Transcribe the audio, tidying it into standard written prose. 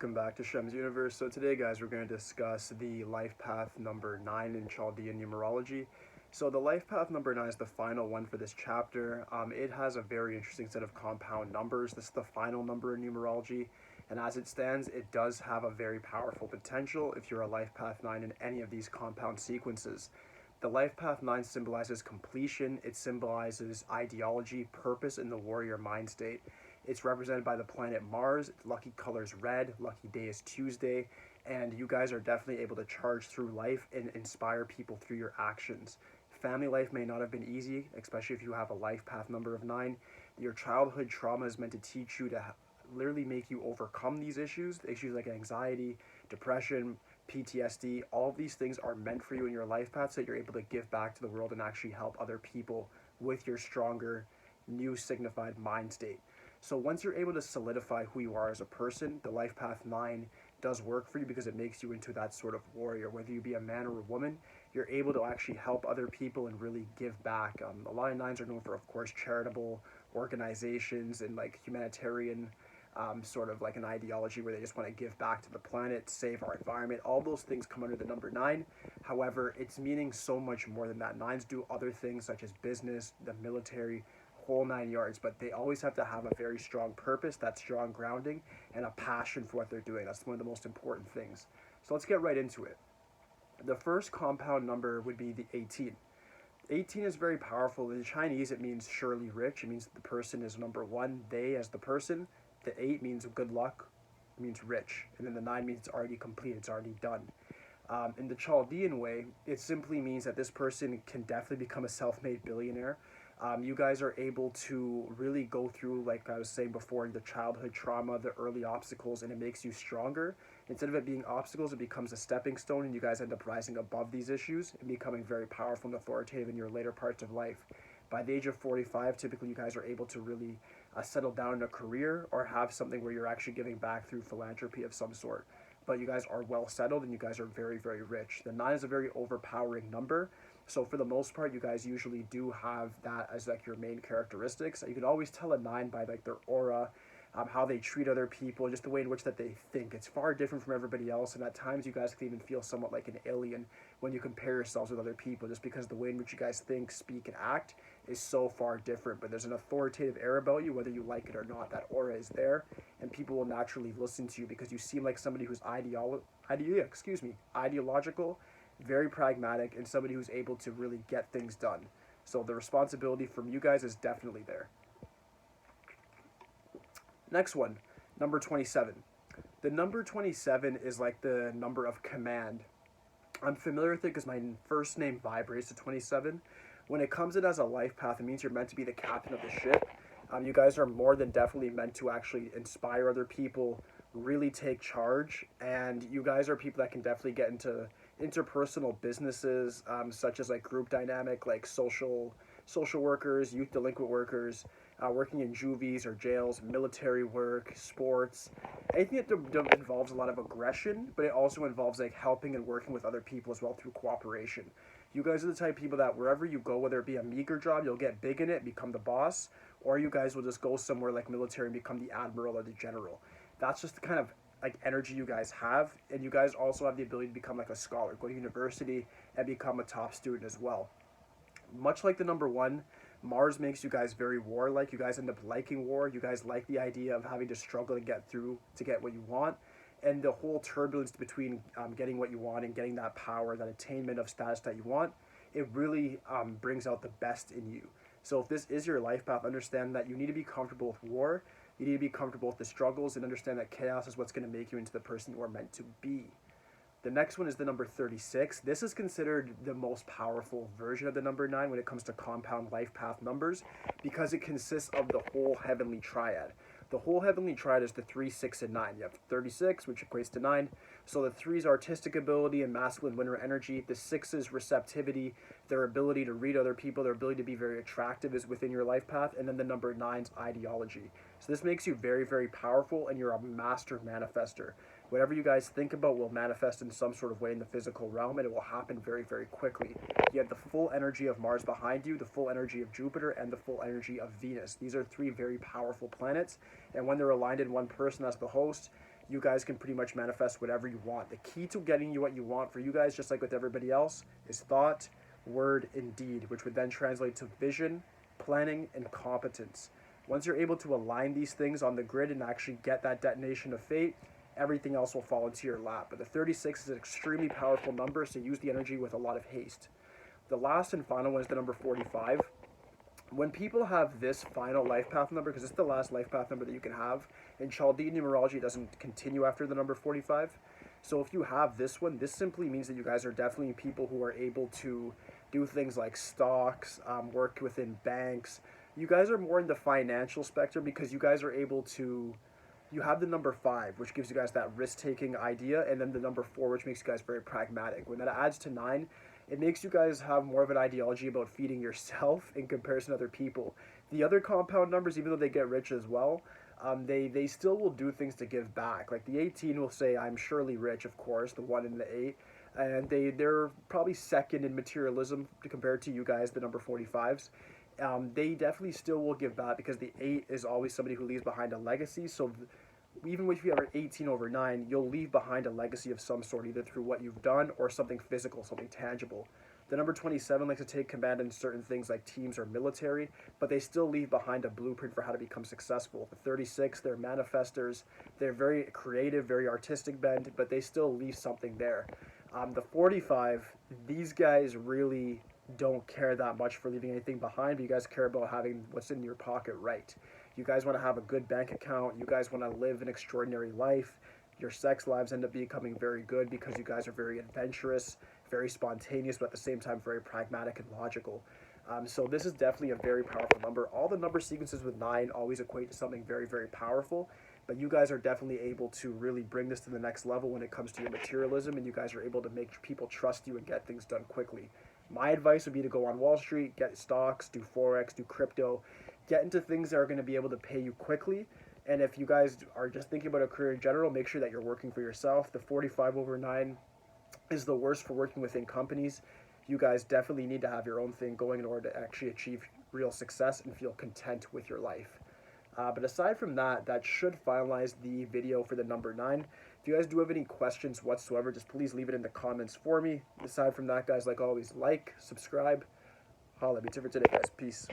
welcome back to Shemsuniverse. So today, guys, we're going to discuss the LifePath number 9 in Chaldean Numerology. So the LifePath number 9 is the final one for this chapter. It has a very interesting set of compound numbers. This is the final number in numerology, and as it stands, it does have a very powerful potential if you're a LifePath 9 in any of these compound sequences. The LifePath 9 symbolizes completion. It symbolizes ideology, purpose, and the warrior mind state. It's represented by the planet Mars. Lucky color is red. Lucky day is Tuesday. And you guys are definitely able to charge through life and inspire people through your actions. Family life may not have been easy, especially if you have a life path number of 9. Your childhood trauma is meant to teach you to literally make you overcome these issues like anxiety, depression, PTSD. All of these things are meant for you in your life path so that you're able to give back to the world and actually help other people with your stronger, new signified mind state. So once you're able to solidify who you are as a person, the Life Path 9 does work for you because it makes you into that sort of warrior. Whether you be a man or a woman, you're able to actually help other people and really give back. A lot of 9s are known for, of course, charitable organizations and like humanitarian sort of like an ideology where they just want to give back to the planet, save our environment. All those things come under the number 9. However, it's meaning so much more than that. 9s do other things such as business, the military, whole 9 yards, but they always have to have a very strong purpose, that strong grounding, and a passion for what they're doing. That's one of the most important things. So let's get right into it. The first compound number would be the 18. 18 is very powerful. In Chinese, it means surely rich. It means the person is number 1, they as the person. The 8 means good luck, it means rich. And then the 9 means it's already complete, it's already done. In the Chaldean way, it simply means that this person can definitely become a self-made billionaire. You guys are able to really go through, like I was saying before, the childhood trauma, the early obstacles, and it makes you stronger. Instead of it being obstacles, it becomes a stepping stone, and you guys end up rising above these issues and becoming very powerful and authoritative in your later parts of life. By the age of 45, typically you guys are able to really settle down in a career or have something where you're actually giving back through philanthropy of some sort. But you guys are well settled and you guys are very, very rich. The 9 is a very overpowering number. So for the most part, you guys usually do have that as like your main characteristics. You can always tell a 9 by like their aura, how they treat other people, just the way in which that they think. It's far different from everybody else, and at times you guys can even feel somewhat like an alien when you compare yourselves with other people, just because the way in which you guys think, speak, and act is so far different. But there's an authoritative air about you, whether you like it or not. That aura is there, and people will naturally listen to you because you seem like somebody who's ideological, very pragmatic, and somebody who's able to really get things done. So the responsibility from you guys is definitely there. Next one, number 27. The number 27 is like the number of command. I'm familiar with it because my first name vibrates to 27. When it comes in as a life path, it means you're meant to be the captain of the ship. You guys are more than definitely meant to actually inspire other people, really take charge, and you guys are people that can definitely get into interpersonal businesses, such as like group dynamic, like social workers, youth delinquent workers, working in juvies or jails, military work, sports, anything that involves a lot of aggression, but it also involves like helping and working with other people as well through cooperation. You guys are the type of people that wherever you go, whether it be a meager job, you'll get big in it, become the boss, or you guys will just go somewhere like military and become the admiral or the general. That's just the kind of like energy you guys have, and you guys also have the ability to become like a scholar, go to university and become a top student as well. Much like the number 1, Mars makes you guys very warlike. You guys end up liking war. You guys like the idea of having to struggle to get through to get what you want. And the whole turbulence between getting what you want and getting that power, that attainment of status that you want, it really brings out the best in you. So if this is your life path, understand that you need to be comfortable with war. You need to be comfortable with the struggles and understand that chaos is what's going to make you into the person you are meant to be. The next one is the number 36. This is considered the most powerful version of the number 9 when it comes to compound life path numbers because it consists of the whole heavenly triad. The whole heavenly triad is the 3, 6, and 9. You have 36, which equates to 9. So the 3's artistic ability and masculine winner energy. The 6's receptivity, their ability to read other people, their ability to be very attractive is within your life path. And then the number 9's ideology. So this makes you very, very powerful, and you're a master manifester. Whatever you guys think about will manifest in some sort of way in the physical realm, and it will happen very, very quickly. You have the full energy of Mars behind you, the full energy of Jupiter, and the full energy of Venus. These are 3 very powerful planets, and when they're aligned in one person as the host, you guys can pretty much manifest whatever you want. The key to getting you what you want for you guys, just like with everybody else, is thought, word, and deed, which would then translate to vision, planning, and competence. Once you're able to align these things on the grid and actually get that detonation of fate, everything else will fall into your lap. But the 36 is an extremely powerful number, so use the energy with a lot of haste. The last and final one is the number 45. When people have this final life path number, because it's the last life path number that you can have, in Chaldean numerology it doesn't continue after the number 45. So if you have this one, this simply means that you guys are definitely people who are able to do things like stocks, work within banks. You guys are more in the financial spectrum because you guys are able to, you have the number 5, which gives you guys that risk-taking idea, and then the number 4, which makes you guys very pragmatic. When that adds to 9, it makes you guys have more of an ideology about feeding yourself in comparison to other people. The other compound numbers, even though they get rich as well, they still will do things to give back. Like the 18 will say, I'm surely rich, of course, the 1 and the 8. And they're probably second in materialism compared to you guys, the number 45s. They definitely still will give back because the 8 is always somebody who leaves behind a legacy. So even if you have an 18 over 9, you'll leave behind a legacy of some sort, either through what you've done or something physical, something tangible. The number 27 likes to take command in certain things like teams or military, but they still leave behind a blueprint for how to become successful. The 36, they're manifestors. They're very creative, very artistic bent, but they still leave something there. The 45, these guys really don't care that much for leaving anything behind, but you guys care about having what's in your pocket right. You guys want to have a good bank account. You guys want to live an extraordinary life. Your sex lives end up becoming very good because you guys are very adventurous, very spontaneous, but at the same time very pragmatic and logical. So this is definitely a very powerful number. All the number sequences with 9 always equate to something very, very powerful, but you guys are definitely able to really bring this to the next level when it comes to your materialism, and you guys are able to make people trust you and get things done quickly. My advice would be to go on Wall Street, get stocks, do Forex, do crypto, get into things that are going to be able to pay you quickly. And if you guys are just thinking about a career in general, make sure that you're working for yourself. The 45 over 9 is the worst for working within companies. You guys definitely need to have your own thing going in order to actually achieve real success and feel content with your life. But aside from that, that should finalize the video for the number 9. If you guys do have any questions whatsoever, just please leave it in the comments for me. Aside from that, guys, like always, like, subscribe. Holla, be for today, guys. Peace.